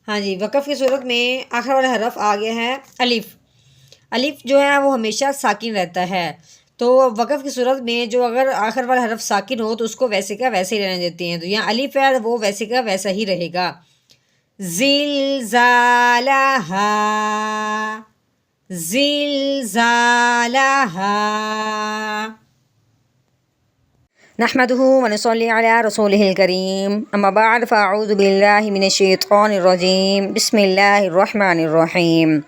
ہاں جی، وقف کی صورت میں آخر والا حرف آ گیا ہے الف۔ الف جو ہے وہ ہمیشہ ساکن رہتا ہے، تو وقف کی صورت میں جو اگر آخر والا حرف ساکن ہو تو اس کو ویسے کا ویسے ہی رہنے دیتے ہیں، تو یہاں الف ہے وہ ویسے کا ویسا ہی رہے گا۔ زلزالہا، زلزالہا۔ نحمده ونصلي على رسوله الكريم، اما بعد فاعوذ باللہ من الشیطان الرجیم، بسم اللہ الرحمن الرحیم۔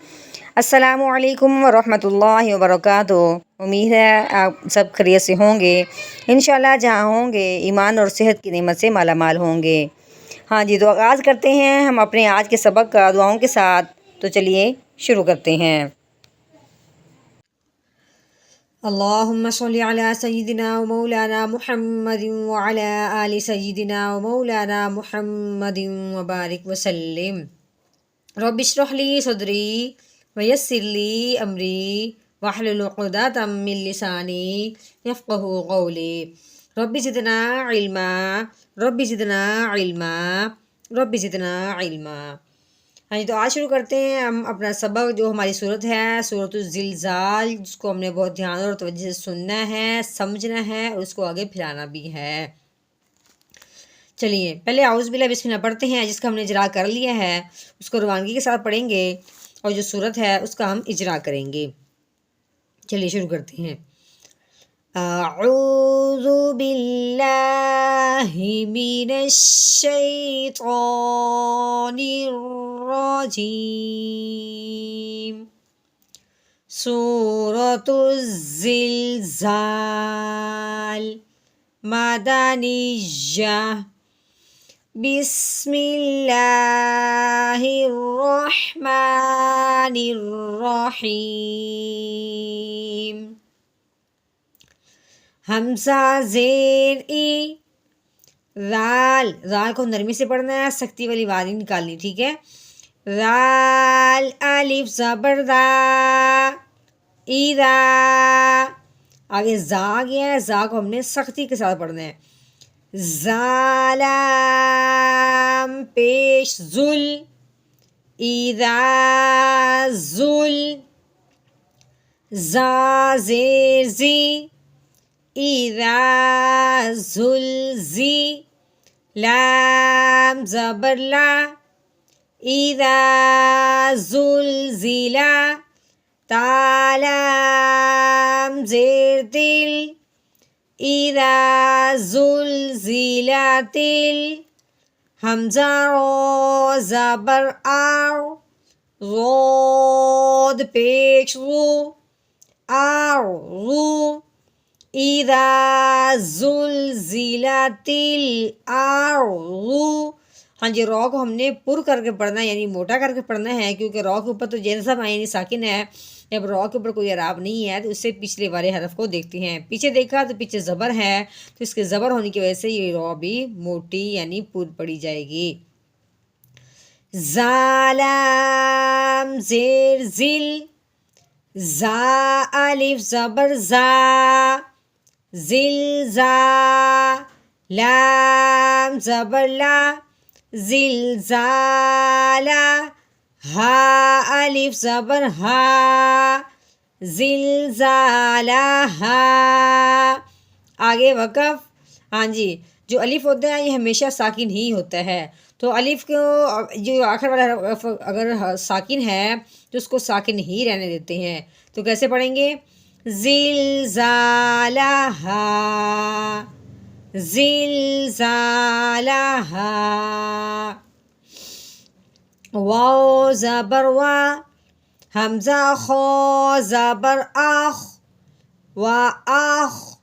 السلام علیکم ورحمۃ اللہ وبرکاتہ۔ امید ہے آپ سب خیریت سے ہوں گے، انشاءاللہ جہاں ہوں گے ایمان اور صحت کی نعمت سے مالا مال ہوں گے۔ ہاں جی، تو آغاز کرتے ہیں ہم اپنے آج کے سبق کا دعاؤں کے ساتھ، تو چلیے شروع کرتے ہیں۔ اللہم صلی علی سیدنا و مولانا محمد وعلی آل سیدنا و مولانا محمد وبارک وسلم۔ رب اشرح لی صدری ویسر لی امری واحلل عقدۃ من لسانی یفقہوا قولی۔ رب زدنا علما، رب زدنا علما، رب زدنا علما۔ ہاں جی، تو آج شروع کرتے ہیں ہم اپنا سبق، جو ہماری صورت ہے سورۃ الزلزال، جس کو ہم نے بہت دھیان اور توجہ سے سننا ہے، سمجھنا ہے اور اس کو آگے پھیلانا بھی ہے۔ چلیے پہلے اعوذ باللہ بسم اللہ پڑھتے ہیں، جس کا ہم نے اجرا کر لیا ہے اس کو روانگی کے ساتھ پڑھیں گے، اور جو صورت ہے اس کا ہم اجرا کریں گے۔ چلیے شروع کرتے ہیں۔ اعوذ باللہ من الشیطان الرجیم۔ سورۃ الزلزال مدنیہ۔ بسم اللہ الرحمن الرحیم۔ حمزہ زیر ای، رال، رال کو نرمی سے پڑھنا ہے، سختی والی آواز نہیں نکالنی، ٹھیک ہے۔ رال، الف زبر دا، ایرا، آگے زا آ گیا ہے، زا کو ہم نے سختی کے ساتھ پڑھنا ہے۔ زالام پیش زل، ایرا زل۔ زا زیر زی، ایرا زلزی۔ لام زبر لا، ایرا زلزلا۔ تالام زیر دل، ایرا زلزلاتل۔ حمزہ رو زبر آو، رود پیش رو، آو رو۔ ایرا زلزلت الارض۔ ہاں جی، رو کو ہم نے پر کر کے پڑھنا ہے، یعنی موٹا کر کے پڑھنا ہے، کیونکہ رو کے اوپر تو جیسا یعنی ساکن ہے، جب رو کے اوپر کوئی اعراب نہیں ہے تو اس سے پچھلے والے حرف کو دیکھتے ہیں۔ پیچھے دیکھا تو پیچھے زبر ہے، تو اس کے زبر ہونے کی وجہ سے یہ رو بھی موٹی یعنی پر پڑی جائے گی۔ زالام زیر زل، زا الف زبر زا، زلزا۔ لام زبر لا، زلزالا۔ ہا الف زبر ہا، زلزالہ ہا۔ آگے وقف۔ ہاں جی، جو الف ہوتا ہے یہ ہمیشہ ساکن ہی ہوتا ہے، تو الف کو جو آخر والا حرف اگر ساکن ہے تو اس کو ساکن ہی رہنے دیتے ہیں، تو کیسے پڑھیں گے؟ زلزالہا، زلزالہا۔ واو زبر وا، حمزہ خو زبر آخ، و آخ۔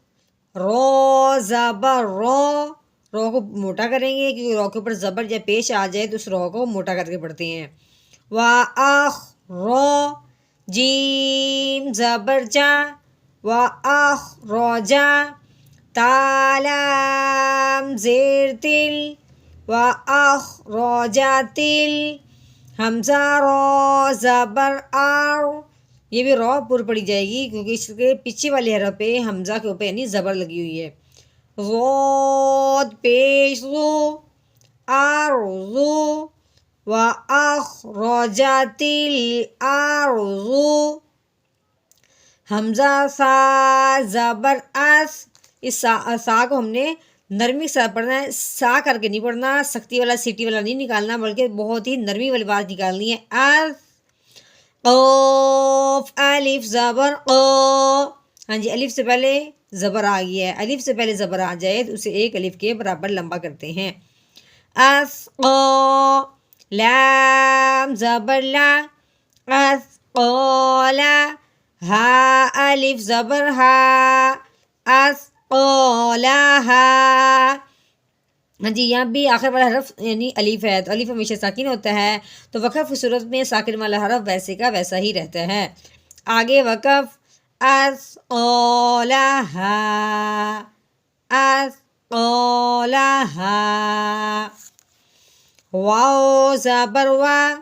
رو زبر رو، رو کو موٹا کریں گے کیونکہ رو کے اوپر زبر جب پیش آ جائے تو اس رو کو موٹا کر کے پڑھتے ہیں۔ و آخ رو۔ جیم زبر جا، و آخ رو جا۔ تالام زیر تل، و آخ رو جا تل۔ حمزہ رو زبر آو، یہ بھی رو پر پڑی جائے گی کیونکہ اس کے پیچھے والے حرف پہ حمزہ کے اوپر یعنی زبر لگی ہوئی ہے۔ رود پیش رو، آر رو۔ وَأَخْرَجَتِ الْأَرْضُ حمزہ سا زبر اس، اس سا کو ہم نے نرمی کے ساتھ پڑھنا ہے، سا کر کے نہیں پڑھنا، سختی والا سیٹی والا نہیں نکالنا، بلکہ بہت ہی نرمی والی بات نکالنی ہے۔ اس قاف الف زبر قا، ہاں جی الف سے پہلے زبر آ گیا ہے، الف سے پہلے زبر آ جائے تو اسے ایک الف کے برابر لمبا کرتے ہیں۔ اس قا لام زبر لا، اس قالا ہا الف زبر ہا، اس قالہا، ہاں جی یہاں بھی آخر والا حرف یعنی الف ہے، تو الف ہمیشہ ساکن ہوتا ہے، تو وقف کی صورت میں ساکن والا حرف ویسے کا ویسا ہی رہتا ہے۔ آگے وقف اسقالہا، اسقالہا، واو زبر وا،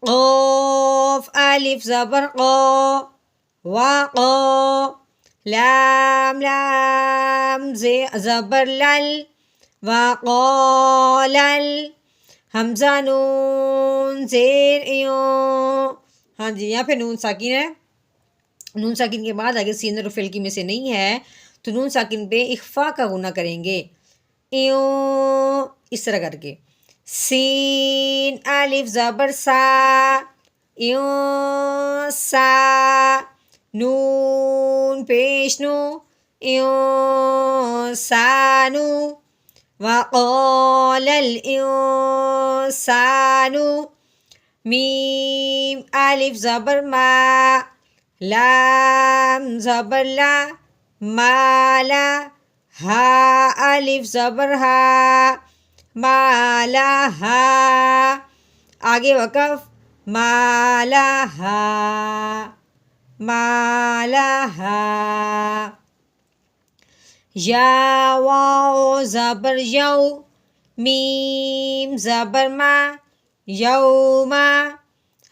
قاف الف زبر قا، وقا، لام لام زبر لل، وقالل، حمزہ نون زیر ایوں، ہاں جی یہاں پہ نون ساکن ہے، نون ساکن کے بعد اگر سین حرف فعل کی میں سے نہیں ہے تو نون ساکن پہ اخفا کا غنہ کریں گے، ایوں اس طرح کر کے، سین الف زبر سا، ایوں سا، نون پیش نو، ایوں سانو، وقال الانسان، میم الف زبر ما، لام زبر لا، مالا، ہا الف زبر ہا، مالہا، آگے وقف مالہا، مالہا، یا واو زبر یو، میم زبر ما، یوما،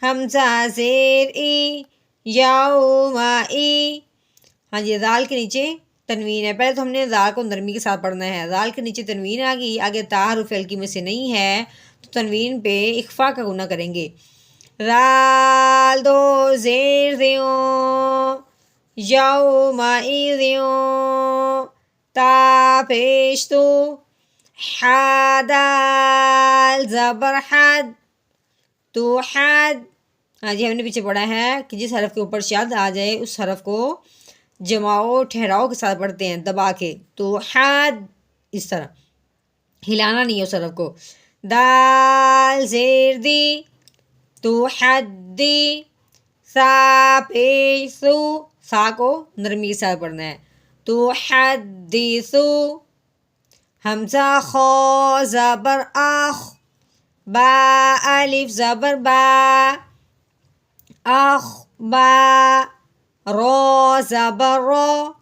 حمزہ زیر ای، یوما ای، ہاں جی دال کے نیچے تنوین ہے، پہلے تو ہم نے دال کو نرمی کے ساتھ پڑھنا ہے، دال کے نیچے تنوین آ گئی، آگے تا حرف فعل کی میں سے نہیں ہے تو تنوین پہ اخفا کا غنہ کریں گے، رال دو زیر دیوں، یوما ایدیوں، تا پیش تو، حادال زبر حد، تو حد، ہاں جی ہم نے پیچھے پڑھا ہے کہ جس حرف کے اوپر شد آ جائے اس حرف کو جماؤ ٹھہراؤ کے ساتھ پڑھتے ہیں دبا کے، تو حد، اس طرح ہلانا نہیں ہے اس حرف کو، دال زیر دی، تو حدی، سا پیش سو، سا کو نرمی کے ساتھ پڑھنا ہے، تو حدیثو، حمزہ خا زبر آخ، با الف زبر با، آخ با، رو زبر رو،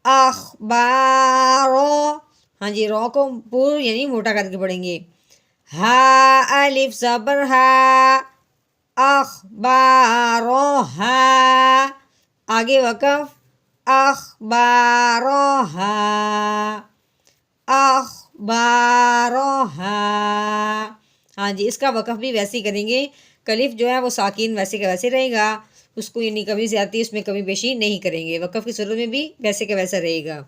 اخبارو، ہاں جی رو کو پور یعنی موٹا کر کے پڑھیں گے، ہا الف زبر ہا، اخباروہا، آگے وقف اخباروہا، اخباروہا، ہاں جی اس کا وقف بھی ویسے ہی کریں گے، کلف جو ہے وہ ساکن ویسے کا ویسے رہے گا، اس کو یعنی کبھی زیادتی اس میں کمی بیشی نہیں کریں گے، وقف کی صورت میں بھی ویسے کا ویسا رہے گا۔